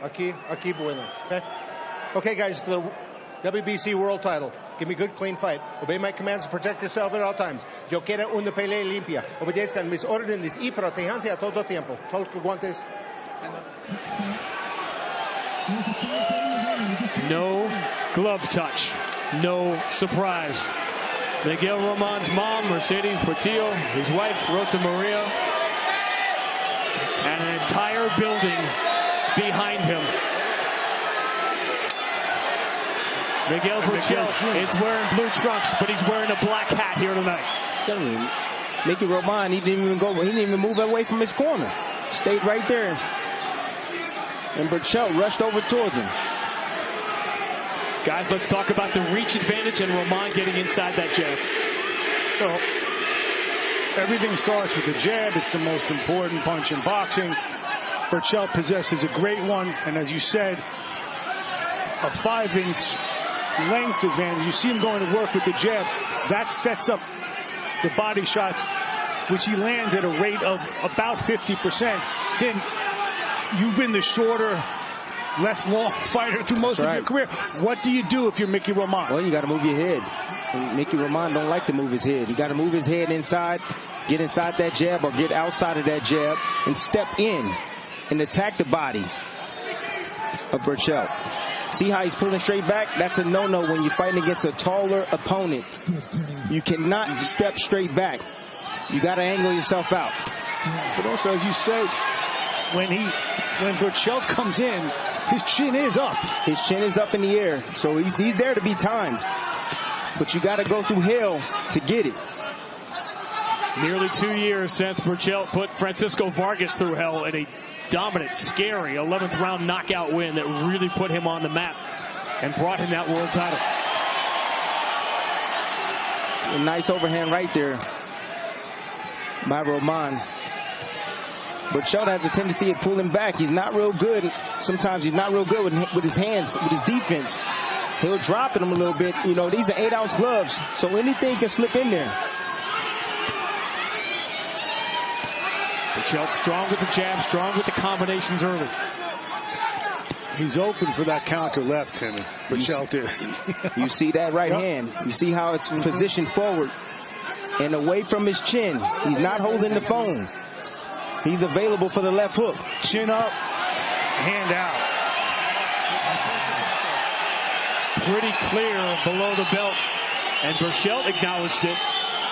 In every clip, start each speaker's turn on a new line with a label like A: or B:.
A: Aquí bueno. Okay? Okay, guys, the WBC world title. Give me a good, clean fight. Obey my commands and protect yourself at all times. Yo quiero una pelea limpia. Obedezcan mis órdenes y protéjanse a todo tiempo. Todos los guantes.
B: No glove touch. No surprise. Miguel Roman's mom, Mercedes Portillo, his wife, Rosa Maria, and an entire building behind him. Miguel Berchelt is wearing blue trunks, but he's wearing a black hat here tonight.
C: Miguel Roman, he didn't even move away from his corner. Stayed right there. And Berchelt rushed over towards him.
B: Guys, let's talk about the reach advantage and Roman getting inside that jab.
D: So, everything starts with the jab. It's the most important punch in boxing. Berchelt possesses a great one, and as you said, a 5-inch length advantage. You see him going to work with the jab. That sets up the body shots, which he lands at a rate of about 50%. Tim, you've been the shorter, less long fighter through most of your career. What do you do if you're Miguel Roman?
C: Well, you got to move your head. And Miguel Roman don't like to move his head. You got to move his head inside, get inside that jab or get outside of that jab and step in and attack the body of Berchelt. See how he's pulling straight back? That's a no-no when you're fighting against a taller opponent. You cannot step straight back. You got to angle yourself out.
D: But also, as you said, when Berchelt comes in, his chin is up.
C: His chin is up in the air, so he's there to be timed. But you got to go through hell to get it.
B: Nearly 2 years since Berchelt put Francisco Vargas through hell in a dominant, scary 11th round knockout win that really put him on the map and brought him that world title.
C: A nice overhand right there by Roman. Berchelt has a tendency of pulling back. He's not real good. Sometimes he's not real good with his hands, with his defense. He'll drop him a little bit. You know, these are 8-ounce gloves, so anything can slip in there.
B: Berchelt strong with the jab, strong with the combinations early.
D: He's open for that counter left, Timmy. Berchelt is.
C: You see that right hand. You see how it's positioned forward and away from his chin. He's not holding the phone. He's available for the left hook.
D: Chin up, hand out.
B: Pretty clear below the belt. And Berchelt acknowledged it.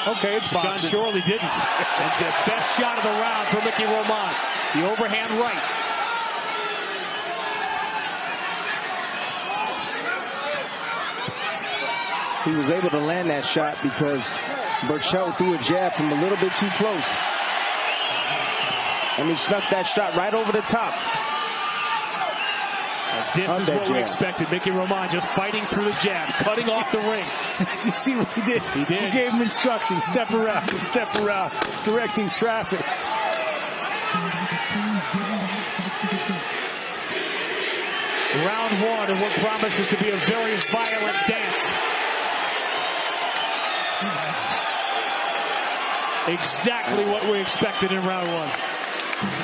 D: Okay, it's boxing.
B: John Shorley didn't. And the best shot of the round for Miguel Roman. The overhand right.
C: He was able to land that shot because Berchelt threw a jab from a little bit too close. And he snuck that shot right over the top.
B: This is what we expected. Miguel Roman just fighting through the jab, cutting off the ring.
D: Did you see what he did?
B: He did.
D: He gave him instructions. Step around, directing traffic.
B: Round one of what promises to be a very violent dance. Exactly what we expected in round one.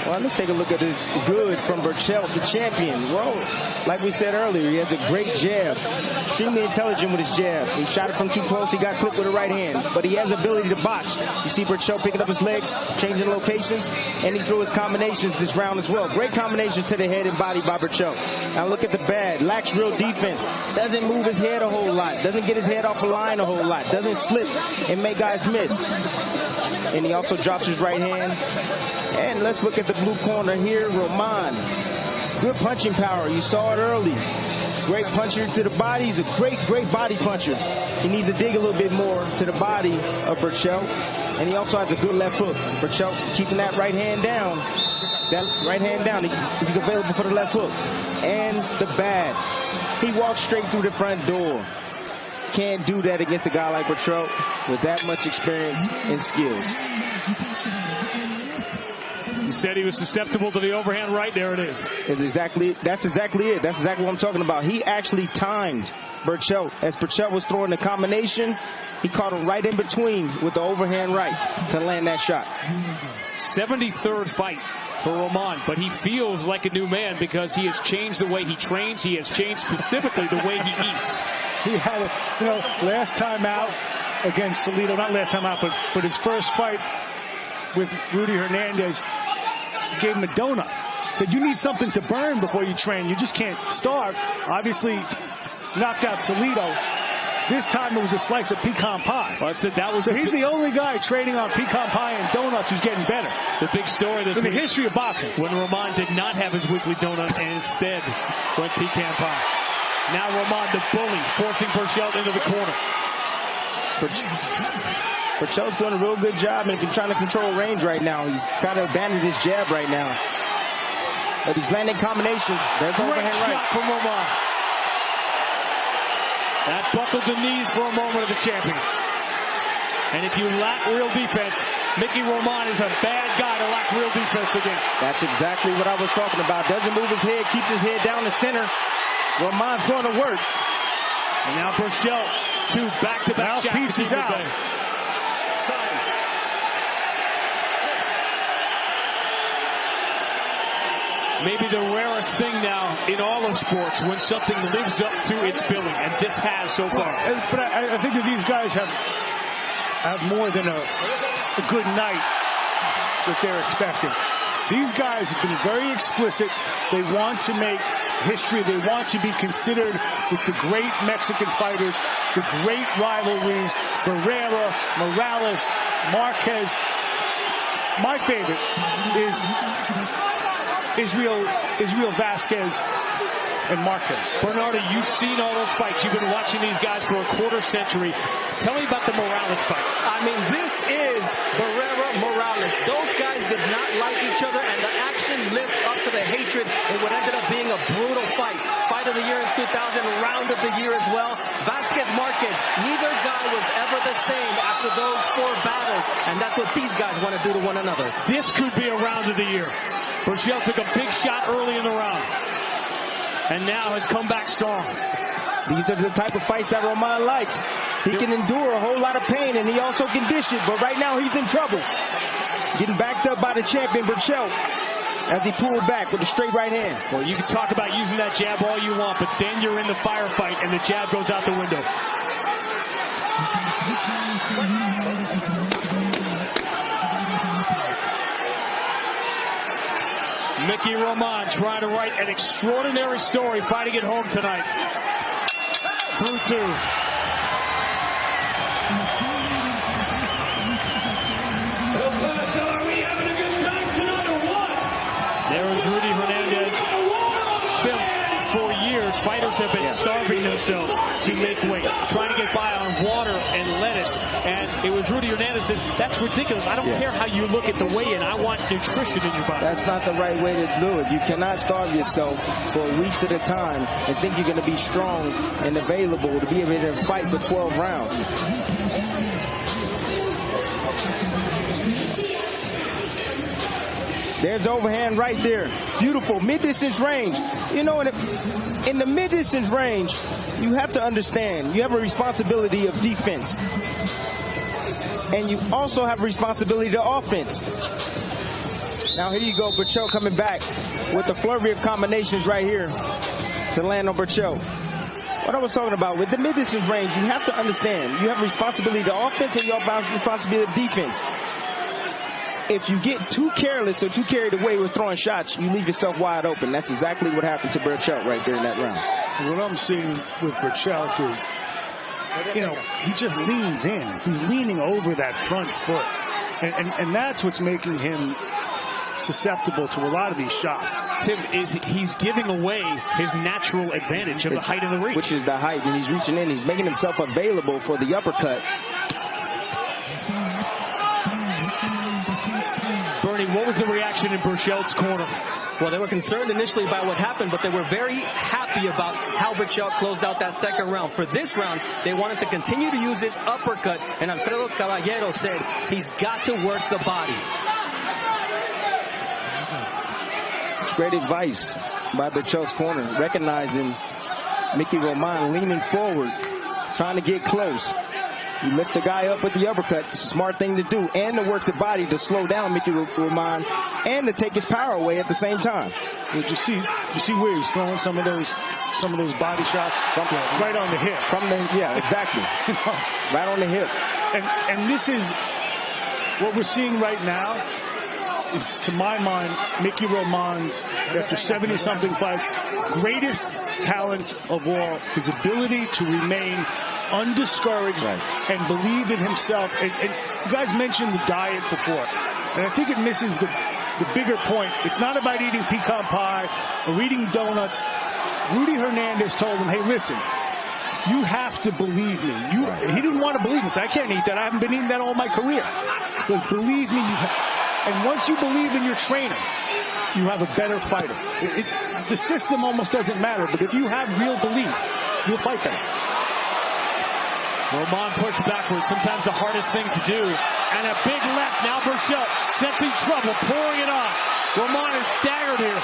C: Well, let's take a look at this good from Berchelt, the champion. Well, like we said earlier, he has a great jab. Extremely intelligent with his jab. He shot it from too close. He got clipped with the right hand. But he has ability to box. You see Berchelt picking up his legs, changing locations, and he threw his combinations this round as well. Great combinations to the head and body by Berchelt. Now look at the bad. Lacks real defense. Doesn't move his head a whole lot. Doesn't get his head off the line a whole lot. Doesn't slip and make guys miss. And he also drops his right hand. And let's look at the blue corner here, Roman. Good punching power. You saw it early. Great puncher to the body. He's a great body puncher. He needs to dig a little bit more to the body of Berchelt. And he also has a good left hook. Berchelt's keeping that right hand down. That right hand down. He's available for the left hook. And the bad. He walks straight through the front door. Can't do that against a guy like Berchelt with that much experience and skills.
B: You said he was susceptible to the overhand right. There it is.
C: That's exactly it. That's exactly what I'm talking about. He actually timed Berchelt. As Berchelt was throwing the combination, he caught him right in between with the overhand right to land that shot.
B: 73rd fight for Roman, but he feels like a new man because he has changed the way he trains. He has changed specifically the way he eats.
D: He had, last time out against Salido, not last time out, but his first fight with Rudy Hernandez, gave him a donut. Said, you need something to burn before you train. You just can't starve. Obviously, knocked out Salido. This time it was a slice of pecan pie.
B: Well,
D: so he's the only guy trading on pecan pie and donuts who's getting better.
B: The big story this
D: in the history of boxing.
B: When Roman did not have his weekly donut and instead went pecan pie. Now Roman, the bully, forcing Berchelt into the corner.
C: Berchelt's doing a real good job and he's trying to control range right now. He's trying to abandon his jab right now. But he's landing combinations. There's overhand right.
B: Shot from Roman. That buckled the knees for a moment of the champion. And if you lack real defense, Miggy Roman is a bad guy to lack real defense against.
C: That's exactly what I was talking about. Doesn't move his head, keeps his head down the center. Roman's going to work.
B: And now Berchelt, 2 back-to-back shots.
D: Pieces out.
B: Maybe the rarest thing now in all of sports when something lives up to its billing, and this has so far.
D: But I think that these guys have more than a good night that they're expecting. These guys have been very explicit. They want to make history. They want to be considered with the great Mexican fighters, the great rivalries, Barrera, Morales, Marquez. My favorite is Israel Vasquez and Marquez.
B: Bernardo, you've seen all those fights. You've been watching these guys for a quarter century. Tell me about the Morales fight.
E: I mean, this is Barrera-Morales. Those guys did not like each other, and the action lived up to the hatred in what ended up being a brutal fight. Fight of the year in 2000, round of the year as well. Vasquez-Marquez, neither guy was ever the same after those 4 battles, and that's what these guys want to do to one another.
B: This could be a round of the year. Berchelt took a big shot early in the round, and now has come back strong.
C: These are the type of fights that Roman likes. He can endure a whole lot of pain, and he also can dish it, but right now he's in trouble. Getting backed up by the champion, Berchelt, as he pulled back with a straight right hand.
B: Well, you can talk about using that jab all you want, but then you're in the firefight, and the jab goes out the window. Miggy Roman trying to write an extraordinary story fighting at home tonight. Through 2.
F: Are we having a good time tonight or what?
B: There is Rudy Hernandez. Tim, for years, fighters have been starving themselves to make weight, trying to get by on water and lettuce. And it was Rudy Hernandez said, that's ridiculous. I don't care how you look at the weigh-in. I want nutrition in your body.
C: That's not the right way to do it. You cannot starve yourself for weeks at a time and think you're going to be strong and available to be able to fight for 12 rounds. There's overhand right there. Beautiful mid-distance range. You know, in the mid-distance range, you have to understand, you have a responsibility of defense. And you also have a responsibility to offense. Now here you go, Berchelt coming back with a flurry of combinations right here to land on Berchelt. What I was talking about, with the mid-distance range, you have to understand, you have a responsibility to offense and you have a responsibility to defense. If you get too careless or too carried away with throwing shots, you leave yourself wide open. That's exactly what happened to Berchelt right there in that round.
D: What I'm seeing with Berchelt is, he just leans in. He's leaning over that front foot. And that's what's making him susceptible to a lot of these shots.
B: Tim, he's giving away his natural advantage of the height of the reach.
C: Which is the height, and he's reaching in. He's making himself available for the uppercut.
B: Bernie, what was the reaction in Berchelt's corner?
E: Well, they were concerned initially by what happened, but they were very happy about how Berchelt closed out that second round. For this round, they wanted to continue to use his uppercut, and Alfredo Caballero said he's got to work the body.
C: It's great advice by Berchelt's corner, recognizing Miggy Roman leaning forward, trying to get close. You lift the guy up with the uppercut. It's a smart thing to do. And to work the body to slow down Migel Roman and to take his power away at the same time.
D: Did you see where he's throwing some of those body shots? Right on the hip.
C: Yeah, exactly. Right on the hip.
D: And this is what we're seeing right now is, to my mind, Migel Roman's, after 70-something fights, greatest talent of all, his ability to remain undiscouraged and believe in himself. And you guys mentioned the diet before, and I think it misses the bigger point. It's not about eating pecan pie or eating donuts. Rudy Hernandez told him, hey, listen, you have to believe me. He didn't want to believe me. So I can't eat that. I haven't been eating that all my career. But believe me, and once you believe in your trainer, you have a better fighter. The system almost doesn't matter, but if you have real belief, you'll fight better.
B: Roman pushed backwards, sometimes the hardest thing to do. And a big left. Now Berchelt sensing trouble, pouring it on. Roman is staggered here.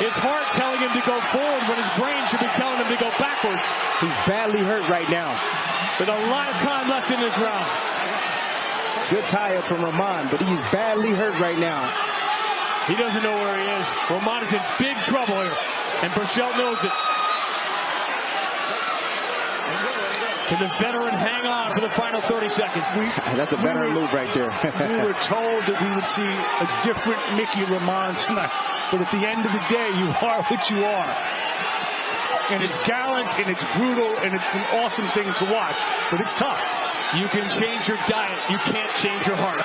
B: His heart telling him to go forward when his brain should be telling him to go backwards.
C: He's badly hurt right now.
B: With a lot of time left in this round.
C: Good tie-up from Roman, but he's badly hurt right now.
B: He doesn't know where he is. Roman is in big trouble here, and Berchelt knows it. Can the veteran hang on for the final 30 seconds?
C: That's a veteran move right there.
D: We were told that we would see a different Migel Roman tonight. But at the end of the day, you are what you are. And it's gallant, and it's brutal, and it's an awesome thing to watch. But it's tough.
B: You can change your diet. You can't change your heart.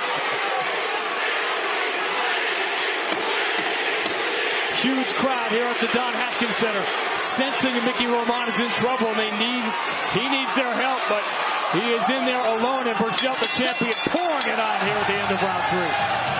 B: Huge crowd here at the Don Haskins Center, sensing that Migel Roman is in trouble, and he needs their help, but he is in there alone, and Berchelt, the champion, pouring it on here at the end of round 3.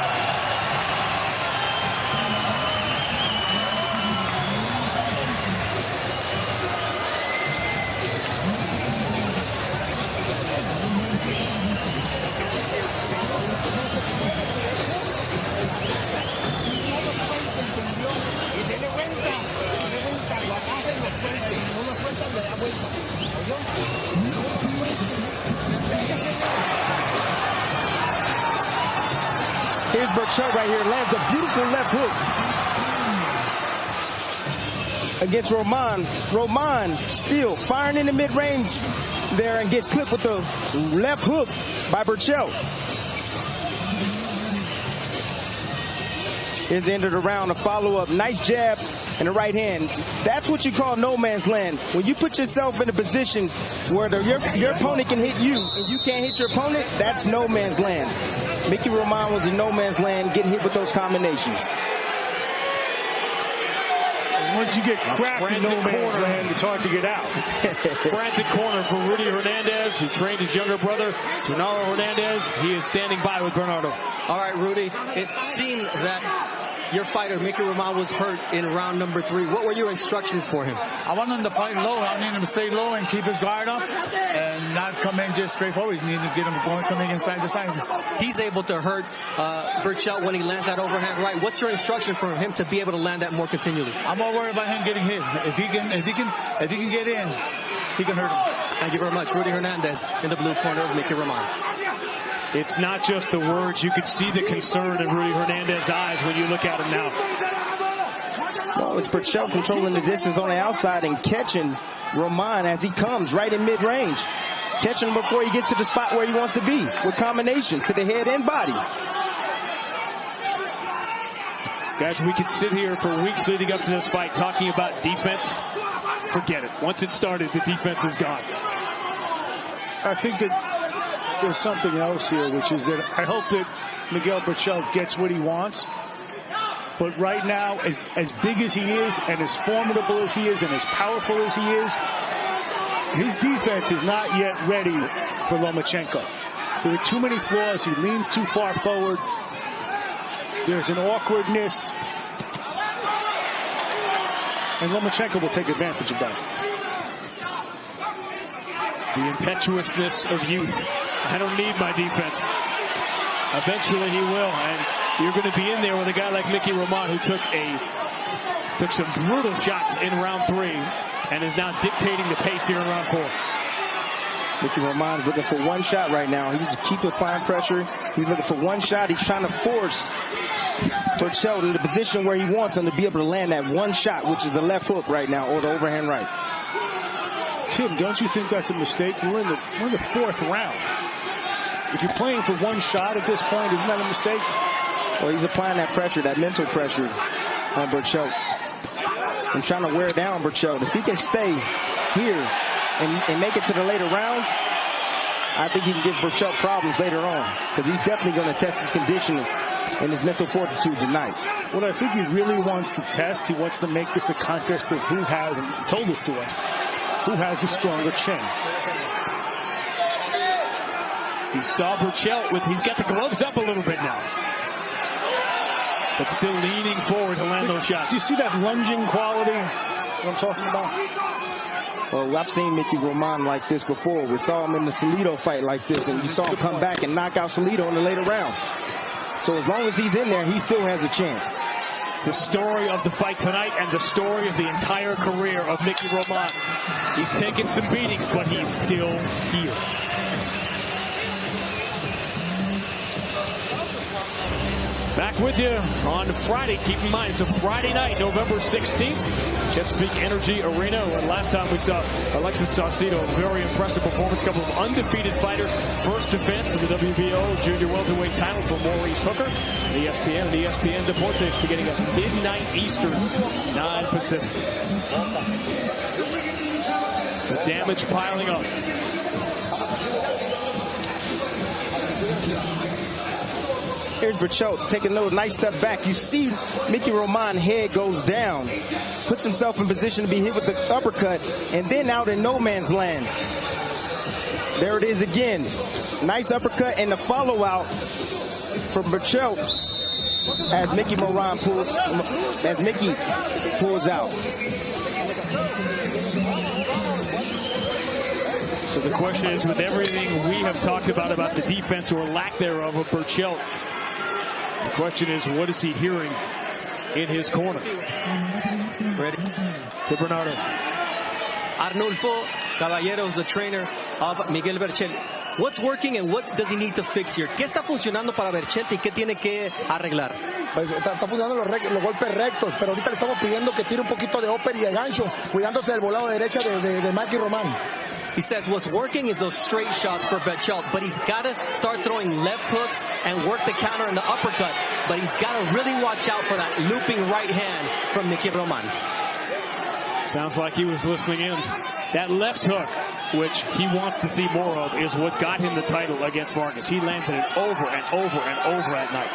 C: Here's Berchelt right here. Lands a beautiful left hook against Roman. Roman still firing in the mid-range there and gets clipped with the left hook by Berchelt. Here's the end of the round. A follow-up. Nice jab and the right hand. That's what you call no man's land. When you put yourself in a position where your opponent can hit you and you can't hit your opponent, that's no man's land. Migel Roman was in no man's land, getting hit with those combinations.
D: Once you get cracked in no man's land, it's hard to get out.
B: Frantic corner for Rudy Hernandez, who trained his younger brother, Bernardo Hernandez. He is standing by with Bernardo.
E: All right, Rudy, it seemed that your fighter, Migel Roman, was hurt in round number 3. What were your instructions for him?
G: I want him to fight low. I need him to stay low and keep his guard up and not come in just straightforward. You need to get him going, coming inside the side.
E: He's able to hurt Berchelt when he lands that overhand right. What's your instruction for him to be able to land that more continually?
G: I'm more worried about him getting hit. If he can get in, he can hurt him.
E: Thank you very much, Rudy Hernandez in the blue corner of Migel Roman.
B: It's not just the words. You can see the concern in Rudy Hernandez's eyes when you look at him now.
C: Well, it's Berchelt controlling the distance on the outside and catching Roman as he comes right in mid-range. Catching him before he gets to the spot where he wants to be with combination to the head and body.
B: Guys, we could sit here for weeks leading up to this fight talking about defense. Forget it. Once it started, the defense is gone.
D: I think that there's something else here, which is that I hope that Miguel Berchelt gets what he wants. But right now, as big as he is, and as formidable as he is, and as powerful as he is, his defense is not yet ready for Lomachenko. There are too many flaws. He leans too far forward. There's an awkwardness. And Lomachenko will take advantage of that.
B: The impetuousness of youth. I don't need my defense. Eventually he will, and you're going to be in there with a guy like Migel Roman, who took some brutal shots in round 3 and is now dictating the pace here in round 4.
C: Migel Roman's looking for one shot right now. He's keeping applying pressure. He's looking for one shot. He's trying to force Berchelt in the position where he wants him to be able to land that one shot, which is the left hook right now, or the overhand right.
D: Tim, don't you think that's a mistake? We're in the fourth round. If you're playing for one shot at this point, isn't that a mistake?
C: Well, he's applying that pressure, that mental pressure on Berchelt. And trying to wear down Berchelt. If he can stay here and make it to the later rounds, I think he can give Berchelt problems later on, because he's definitely going to test his conditioning and his mental fortitude tonight.
D: What I think he really wants to test, he wants to make this a contest of who has, and he told us to us, who has the stronger chin.
B: You saw Berchelt he's got the gloves up a little bit now, but still leaning forward to land those shots.
D: Do you see that lunging quality that I'm talking about?
C: Well, I've seen Migel Roman like this before. We saw him in the Salido fight like this, and you saw him come back and knock out Salido in the later rounds. So as long as he's in there, he still has a chance.
B: The story of the fight tonight and the story of the entire career of Migel Roman. He's taken some beatings, but he's still here. Back with you on Friday. Keep in mind, it's a Friday night, November 16th, Chesapeake Energy Arena. And last time we saw Alexis Saucedo, a very impressive performance. Couple of undefeated fighters. First defense of the WBO junior welterweight title for Maurice Hooker. ESPN and ESPN Deportes beginning at midnight Eastern, 9 Pacific. The damage piling up.
C: Here's Berchelt taking a nice step back. You see Migel Roman's head goes down, puts himself in position to be hit with the uppercut, and then out in no man's land. There it is again. Nice uppercut and the follow out from Berchelt as Migel pulls out.
B: So the question is, with everything we have talked about the defense or lack thereof of Berchelt, the question is, what is he hearing in his corner?
E: Ready?
B: To Bernardo.
E: Arnulfo Caballero is the trainer of Migel Berchelt. What's working and what does he need to fix here? ¿Qué está funcionando para Berchelt y qué tiene que arreglar?
H: Pues está funcionando los golpes rectos, pero ahorita le estamos pidiendo que tire un poquito de upper y de gancho, cuidándose del volado derecha de Migel Roman.
E: He says what's working is those straight shots for Berchelt, but he's got to start throwing left hooks and work the counter and the uppercut. But he's got to really watch out for that looping right hand from Migel Roman.
B: Sounds like he was listening in. That left hook, which he wants to see more of, is what got him the title against Vargas. He landed it over and over and over at night.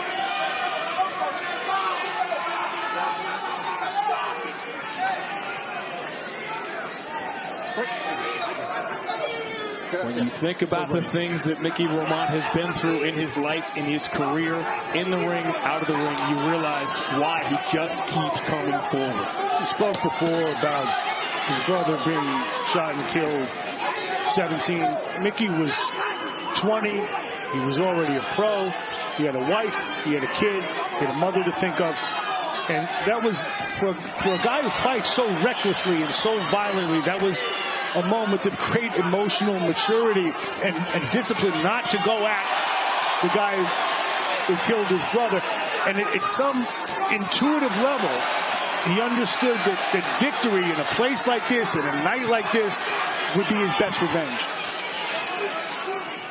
B: When you think about the things that Migel Roman has been through in his life, in his career, in the ring, out of the ring, you realize why he just keeps coming forward.
D: He spoke before about his brother being shot and killed 17. Migel was 20. He was already a pro. He had a wife. He had a kid. He had a mother to think of. And that was, for a guy who fights so recklessly and so violently, that was a moment of great emotional maturity and discipline not to go at the guy who killed his brother. And at some intuitive level, he understood that victory in a place like this, in a night like this, would be his best revenge.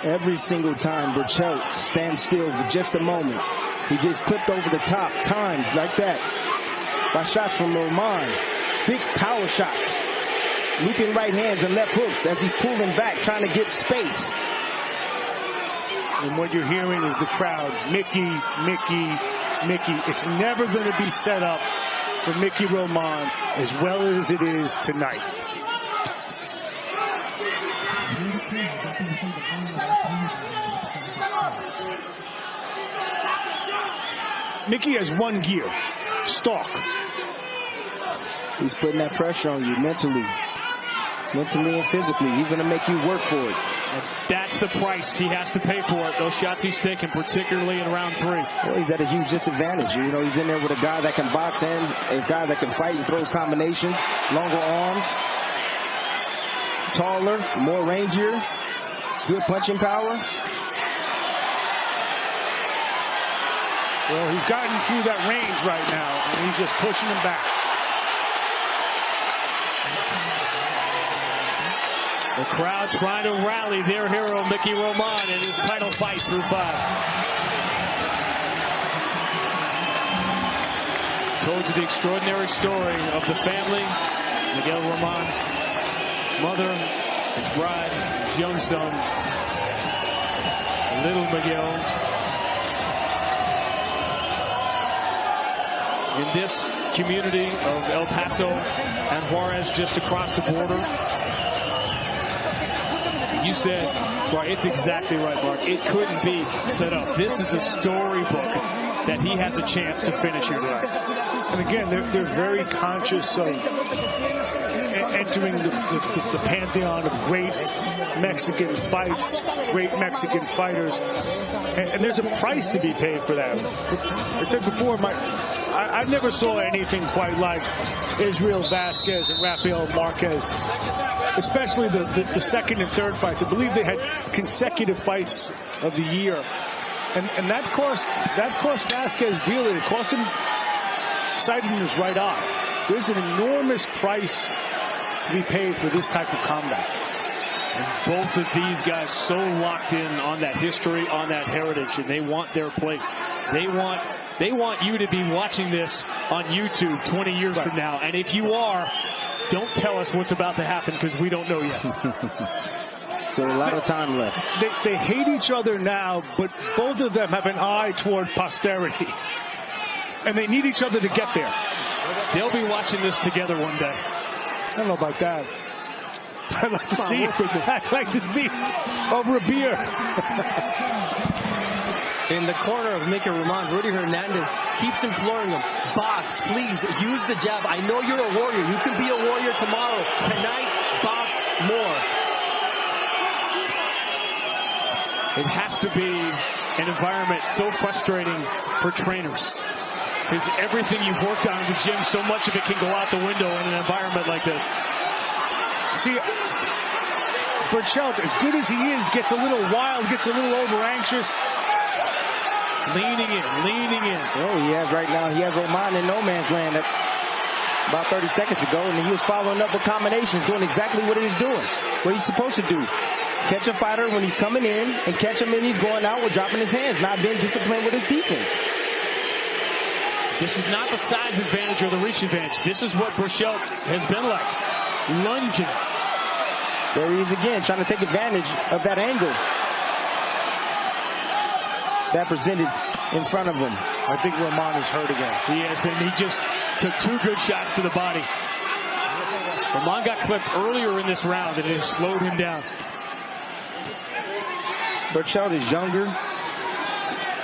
C: Every single time Berchelt stands still for just a moment, he gets clipped over the top, timed like that by shots from Roman. Big power shots. Looping right hands and left hooks as he's pulling back, trying to get space.
D: And what you're hearing is the crowd, Mickey. It's never going to be set up for Migel Roman as well as it is tonight. Mickey has one gear, stalk.
C: He's putting that pressure on you mentally and physically. He's going to make you work for it.
B: And that's the price he has to pay for it. Those shots he's taking, particularly in round 3.
C: Well, he's at a huge disadvantage. You know, he's in there with a guy that can box and a guy that can fight and throws combinations, longer arms, taller, more rangier. Good punching power.
D: Well, he's gotten through that range right now, and he's just pushing him back.
B: The crowd trying to rally their hero, Migel Roman, in his title fight through 5. Told you the extraordinary story of the family. Migel Roman's mother, his bride, his young son, little Miguel. In this community of El Paso and Juarez, just across the border. You said, well, it's exactly right, Mark. It couldn't be set up. This is a storybook that he has a chance to finish here tonight.
D: And again, they're very conscious of entering the pantheon of great Mexican fights, great Mexican fighters. And there's a price to be paid for that. I said before, I never saw anything quite like Israel Vasquez and Rafael Marquez, especially the second and third fights. I believe they had consecutive fights of the year. And that cost Vasquez dearly. It cost him sighting his right eye. There's an enormous price to be paid for this type of combat.
B: And both of these guys so locked in on that history, on that heritage, and they want their place. They want you to be watching this on YouTube 20 years from now. And if you are, don't tell us what's about to happen because we don't know yet.
C: So a lot of time left.
D: They hate each other now, but both of them have an eye toward posterity. And they need each other to get there.
B: They'll be watching this together one day.
D: I don't know about that. I'd like to see it. I'd like to see it over a beer.
E: In the corner of Migel Roman, Rudy Hernandez keeps imploring him, box, please, use the jab. I know you're a warrior. You can be a warrior tomorrow. Tonight, box more.
B: It has to be an environment so frustrating for trainers. Because everything you've worked on in the gym, so much of it can go out the window in an environment like this.
D: See, Berchelt, as good as he is, gets a little wild, gets a little over-anxious.
B: Leaning in.
C: Oh, he has right now. He has Roman in no man's land about 30 seconds ago, and he was following up with combinations, doing exactly what he's doing, what he's supposed to do. Catch a fighter when he's coming in, and catch him when he's going out with dropping his hands, not being disciplined with his defense.
B: This is not the size advantage or the reach advantage. This is what Berchelt has been like. Lunging.
C: There he is again, trying to take advantage of that angle that presented in front of him.
D: I think Roman is hurt again.
B: He is, and he just took 2 good shots to the body. Roman got clipped earlier in this round, and it slowed him down.
C: Berchelt is younger.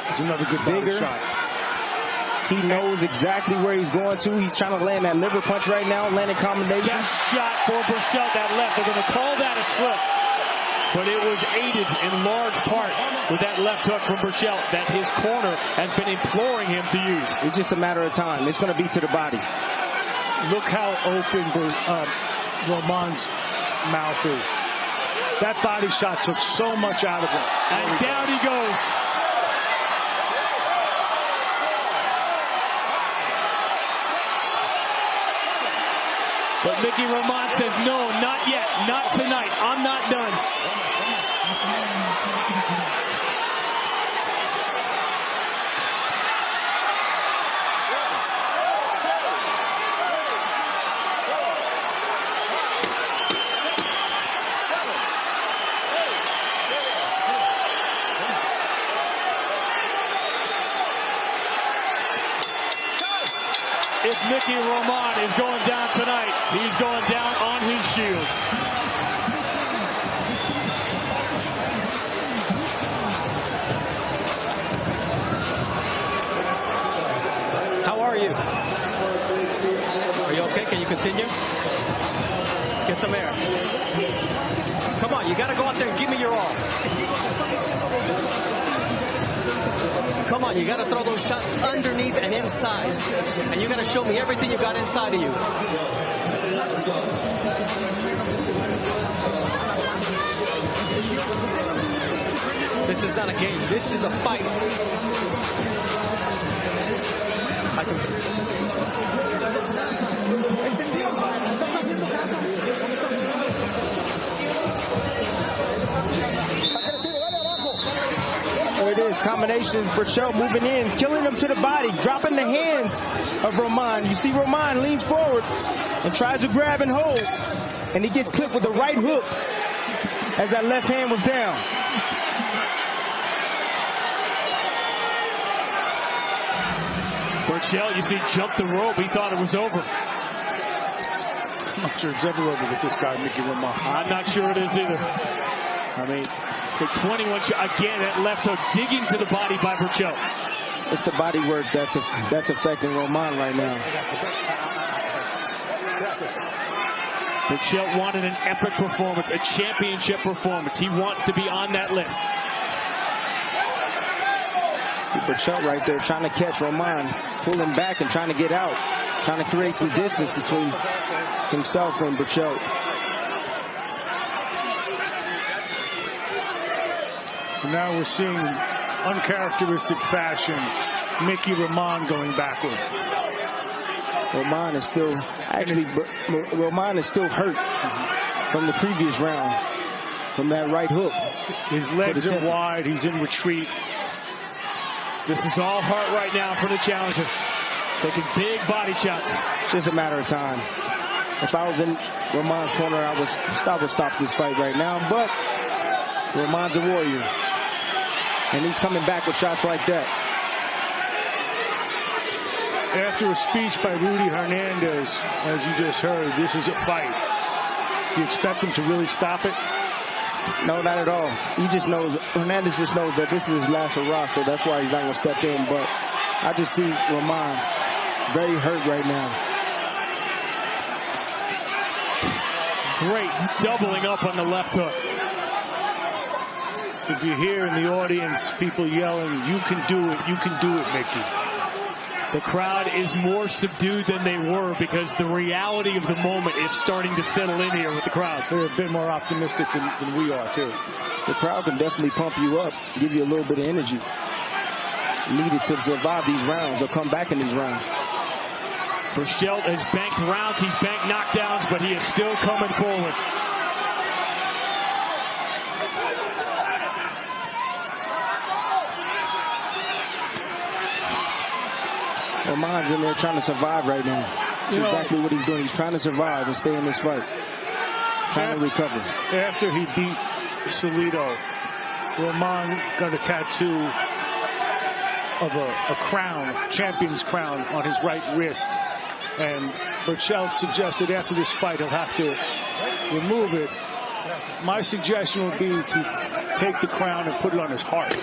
D: It's another good
C: bigger
D: shot.
C: He knows exactly where he's going to. He's trying to land that liver punch right now, landing combinations.
B: Best shot for Berchelt, that left. They're going to call that a slip. But it was aided in large part with that left hook from Berchelt that his corner has been imploring him to use.
C: It's just a matter of time. It's going to be to the body.
D: Look how open Roman's mouth is. That body shot took so much out of him.
B: And down he goes. But Migel Roman says, no, not yet, not tonight. I'm not done. If Migel Roman is going down tonight, he's going down on his shield.
E: How are you? Are you okay? Can you continue? Get some air. Come on, you got to go out there and give me your all. Come on, you got to throw those shots underneath and inside. And you got to show me everything you got inside of you. is not a game. This is a fight.
C: There it is, combinations. Berchelt moving in, killing him to the body, dropping the hands of Roman. You see Roman leans forward and tries to grab and hold, and he gets clipped with the right hook as that left hand was down.
B: Berchelt, you see, jumped the rope. He thought it was over.
D: I'm not sure it's ever over with this guy, Migel Роман.
B: I'm not sure it is either. I mean, the 21 shot, again, that left hook digging to the body by Berchelt.
C: It's the body work that's affecting Roman right now.
B: Berchelt wanted an epic performance, a championship performance. He wants to be on that list.
C: Berchelt right there trying to catch Roman, pulling back and trying to get out, trying to create some distance between himself and Berchelt.
D: Now we're seeing uncharacteristic fashion, Migel Роман going backward.
C: Roman is still, actually, Roman is still hurt from the previous round, from that right hook.
D: His legs are wide, he's in retreat.
B: This is all heart right now for the challenger. Taking big body shots.
C: It's just a matter of time. If I was in Roman's corner, I would stop this fight right now, but Roman's a warrior. And he's coming back with shots like that.
D: After a speech by Rudy Hernandez, as you just heard, this is a fight. Do you expect him to really stop it?
C: No, not at all. He just knows, Hernandez just knows that this is his last hurrah, so that's why he's not going to step in. But I just see Roman very hurt right now.
B: Great doubling up on the left hook.
D: If you hear in the audience people yelling, "You can do it, you can do it, Mickey."
B: The crowd is more subdued than they were because the reality of the moment is starting to settle in here with the crowd.
D: They're a bit more optimistic than we are, too.
C: The crowd can definitely pump you up, give you a little bit of energy needed to survive these rounds or come back in these rounds.
B: Berchelt has banked rounds, he's banked knockdowns, but he is still coming forward.
C: Roman's in there trying to survive right now. That's exactly what he's doing. He's trying to survive and stay in this fight. Trying to recover.
D: After he beat Salido, Roman got a tattoo of a crown, champion's crown, on his right wrist. And Berchelt suggested after this fight he'll have to remove it. My suggestion would be to take the crown and put it on his heart.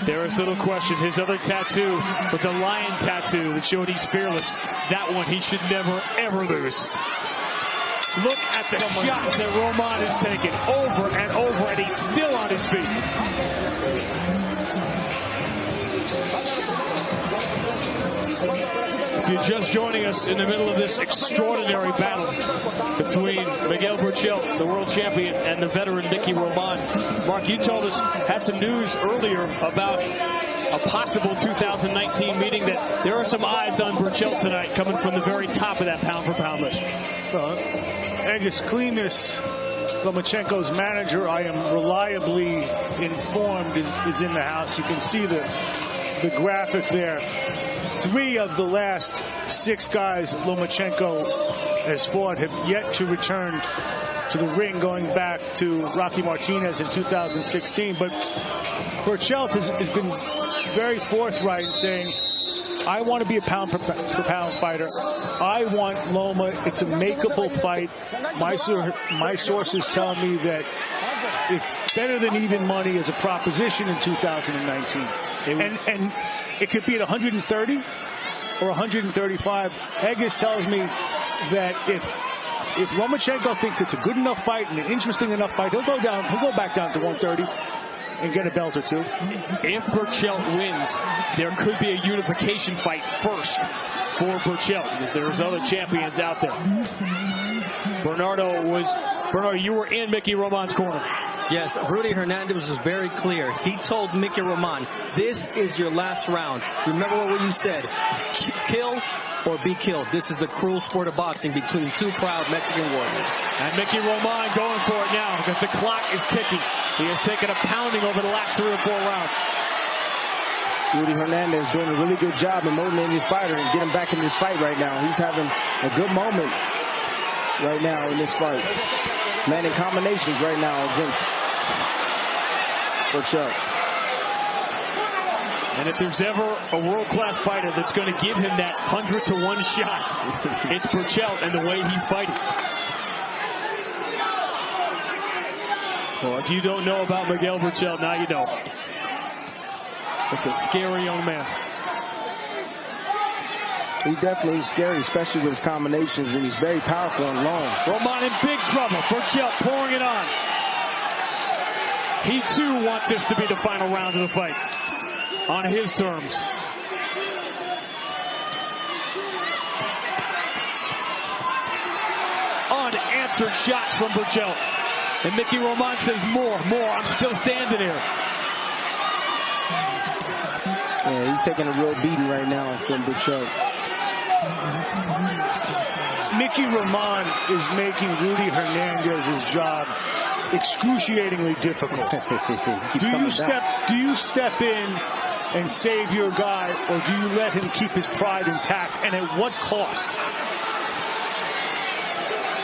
B: There is little question. His other tattoo was a lion tattoo that showed he's fearless. That one he should never, ever lose. Look at the shots that Roman is taking over and over, and he's still on his feet. If you're just joining us in the middle of this extraordinary battle between Miguel Berchelt, the world champion, and the veteran Migel Роман. Mark, you told us, had some news earlier about a possible 2019 meeting, that there are some eyes on Berchelt tonight coming from the very top of that pound-for-pound list.
D: Angus Cleanness, Lomachenko's manager, I am reliably informed, is in the house. You can see the graphic there. 3 of the last 6 guys Lomachenko has fought have yet to return to the ring, going back to Rocky Martinez in 2016. But Berchelt has been very forthright in saying, I want to be a pound-for-pound fighter. I want Loma. It's a makeable fight. My sources tell me that it's better than even money as a proposition in 2019. And it could be at 130 or 135. Angus tells me that if Lomachenko thinks it's a good enough fight and an interesting enough fight, he'll go back down to 130 and get a belt or 2.
B: If Berchelt wins, there could be a unification fight first for Berchelt, because there's other champions out there. Bernardo, you were in Migel Roman's corner.
E: Yes, Rudy Hernandez was very clear. He told Migel Roman, this is your last round. Remember what you said. Kill or be killed. This is the cruel sport of boxing between two proud Mexican warriors.
B: And Migel Roman going for it now because the clock is ticking. He has taken a pounding over the last 3 or 4 rounds.
C: Rudy Hernandez doing a really good job in motivating his fighter and getting back in this fight right now. He's having a good moment right now in this fight. Landing combinations right now against Berchelt.
B: And if there's ever a world-class fighter that's going to give him that 100-to-1 shot, it's Berchelt and the way he's fighting. Well, if you don't know about Miguel Berchelt, now you know. It's a scary young man.
C: He's definitely scary, especially with his combinations, and he's very powerful and long.
B: Roman in big trouble. Berchelt pouring it on. He, too, wants this to be the final round of the fight. On his terms. Unanswered shots from Berchelt. And Migel Roman says, more. I'm still standing here.
C: Yeah, he's taking a real beating right now from Berchelt.
D: Migel Roman is making Rudy Hernandez's job excruciatingly difficult. Do you step in and save your guy, or do you let him keep his pride intact, and at what cost?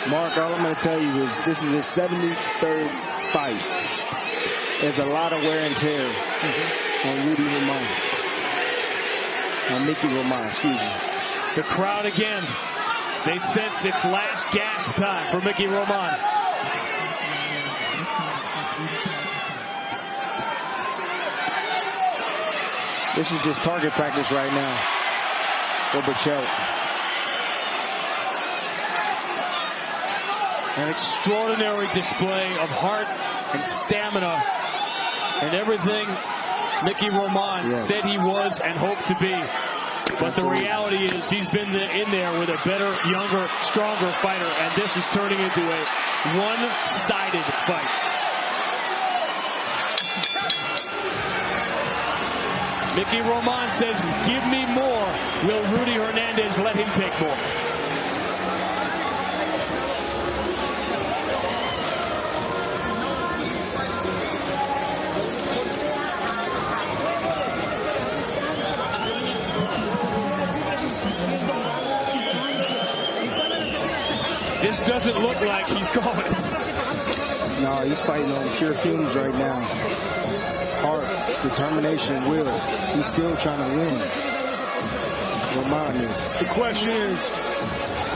C: Mark, all I'm going to tell you is this is his 73rd fight. There's a lot of wear and tear on Rudy Roman. On Migel Roman, excuse me.
B: The crowd again. They sense its last gasp time for Migel Roman.
C: This is just target practice right now for Berchelt.
B: An extraordinary display of heart and stamina and everything Migel Roman said he was and hoped to be. But the reality is he's been in there with a better, younger, stronger fighter, and this is turning into a one-sided fight. Migel Roman says, give me more. Will Rudy Hernandez let him take more? This doesn't look like he's going.
C: No, he's fighting on pure fumes right now. Heart, determination, will. He's still trying to win. Roman is.
D: The question is,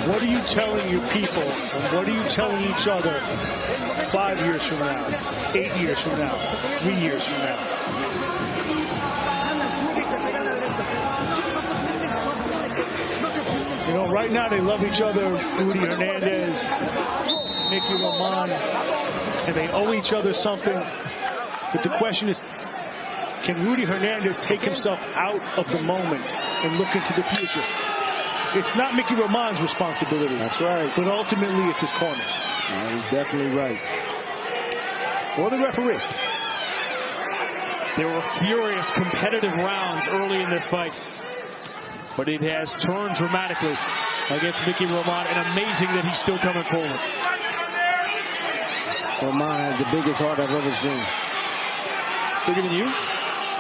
D: what are you telling your people, and what are you telling each other 5 years from now, 8 years from now, 3 years from now? You know, right now they love each other, Rudy Hernandez, Migel Roman, and they owe each other something. But the question is, can Rudy Hernandez take himself out of the moment and look into the future? It's not Migel Roman's responsibility.
C: That's right.
D: But ultimately, it's his corners.
C: Yeah, he's definitely right.
D: Or the referee.
B: There were furious, competitive rounds early in this fight. But it has turned dramatically against Migel Roman, and amazing that he's still coming forward.
C: Roman has the biggest heart I've ever seen.
B: Bigger than you?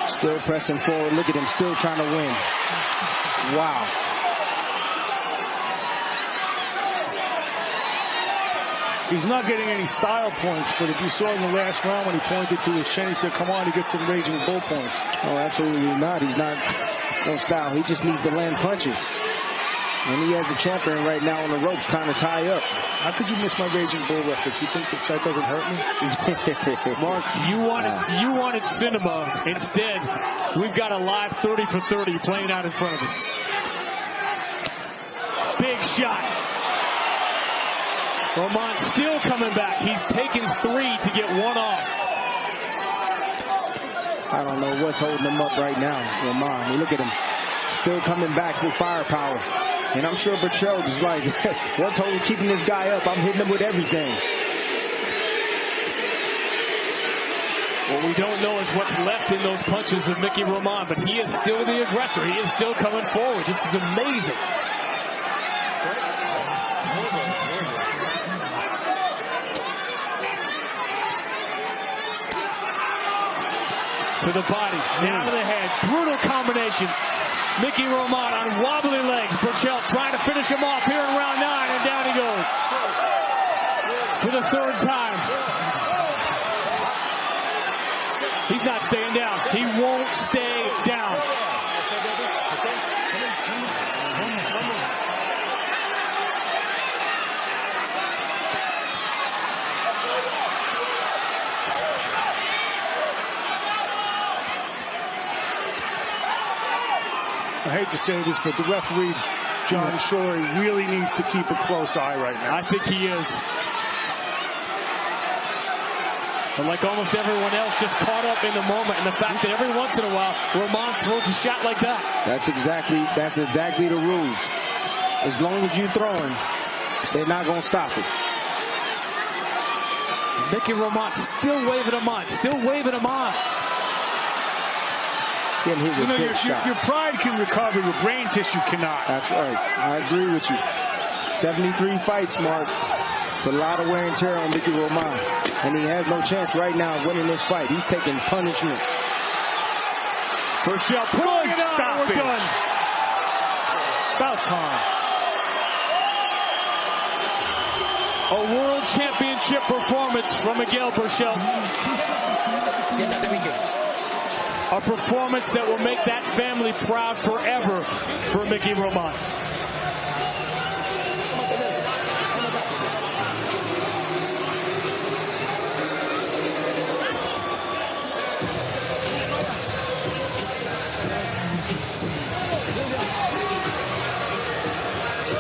C: Still pressing forward. Look at him, still trying to win. Wow.
D: He's not getting any style points, but if you saw in the last round when he pointed to his chin, he said, come on, he gets some raging bull points.
C: Oh, absolutely not. He's not no style. He just needs to land punches. And he has a champion right now on the ropes trying to tie up.
D: How could you miss my raging bull reference? You think that doesn't hurt me?
B: Mark, you wanted cinema. Instead, we've got a live 30 for 30 playing out in front of us. Big shot. Roman still coming back. He's taken 3 to get 1 off.
C: I don't know what's holding him up right now, Roman. Look at him. Still coming back with firepower. And I'm sure Berchelt is like, what's keeping this guy up? I'm hitting him with everything.
B: What we don't know is what's left in those punches of Migel Roman, but he is still the aggressor. He is still coming forward. This is amazing. To the body, down to the head, brutal combinations. Migel Roman on wobbly legs. Berchelt trying to finish him off here in round 9, and down he goes. For the third time. He's not staying down. He won't stay down.
D: I hate to say this, but the referee, John Shorey, really needs to keep a close eye right now.
B: I think he is. And like almost everyone else, just caught up in the moment, and the fact that every once in a while, Roman throws a shot like that. That's exactly the rules. As long as you're throwing, they're not going to stop it. Migel Roman still waving him on,
D: You know, your pride can recover, your brain tissue cannot.
C: That's right. I agree with you. 73 fights, Mark. It's a lot of wear and tear on Migel Roman. And he has no chance right now of winning this fight. He's taking punishment.
B: Berchelt pulling it out.
D: Stop
B: We're
D: it.
B: done.
D: About time.
B: A world championship performance from Miguel Berchelt. A performance that will make that family proud forever for Migel Roman.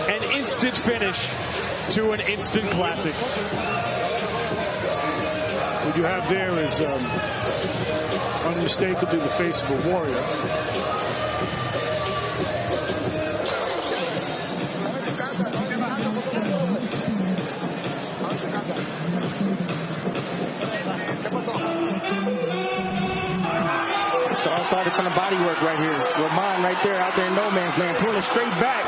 B: An instant finish to an instant classic.
D: What you have there is unmistakably the face of a warrior.
C: So I started from the body work right here. Roman right there out there in no man's land, pulling straight back.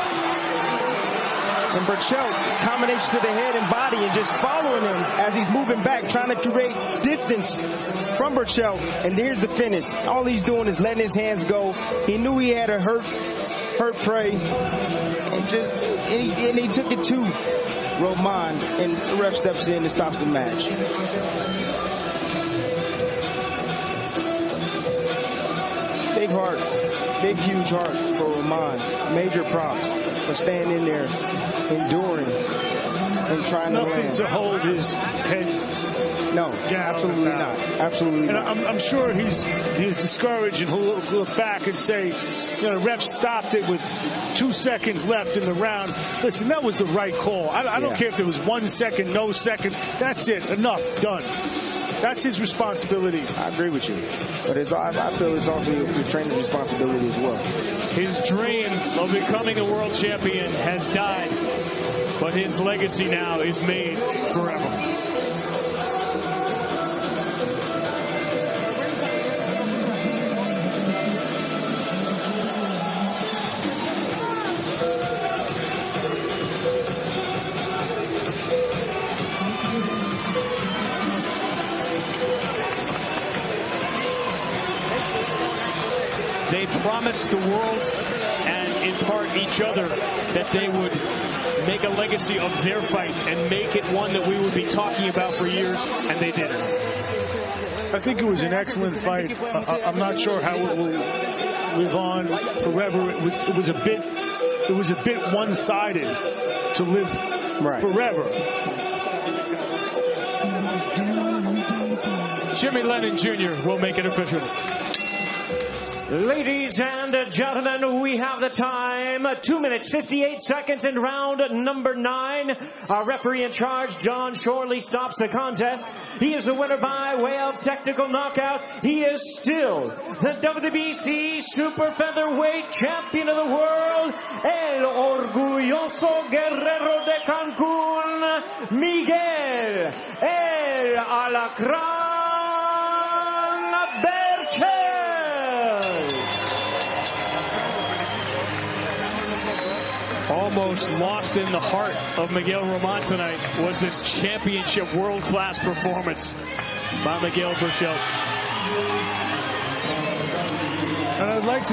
C: And Berchelt, combination to the head and body, and just following him as he's moving back, trying to create distance from Berchelt. And there's the finish. All he's doing is letting his hands go. He knew he had a hurt prey, and he took it to Roman, and the ref steps in and stops the match. Big heart, big huge heart for Roman. Major props for staying in there, enduring, and trying to land.
D: Nothing to hold his head.
C: No, absolutely not. Absolutely
D: and
C: not.
D: I'm sure he's discouraged, and he'll look back and say, you know, the ref stopped it with 2 seconds left in the round. Listen, that was the right call. I don't care if there was 1 second, no second. That's it. Enough. Done. That's his responsibility.
C: I agree with you. But I feel it's also the trainer's responsibility as well.
B: His dream of becoming a world champion has died, but his legacy now is made forever. They promised the world and in part each other that they would make a legacy of their fight and make it one that we would be talking about for years, and they did it.
D: I think it was an excellent fight. I'm not sure how it will live on forever. It was a bit one-sided to live forever.
B: Jimmy Lennon Jr. will make it official.
I: Ladies and gentlemen, we have the time. 2 minutes, 58 seconds in round number 9. Our referee in charge, John Shorley, stops the contest. He is the winner by way of technical knockout. He is still the WBC Super Featherweight Champion of the World, El Orgulloso Guerrero de Cancún, Miguel El Alacrán
B: Almost lost in the heart of Miguel Roman tonight was this championship world-class performance by Migel Berchельt.
D: And I'd like to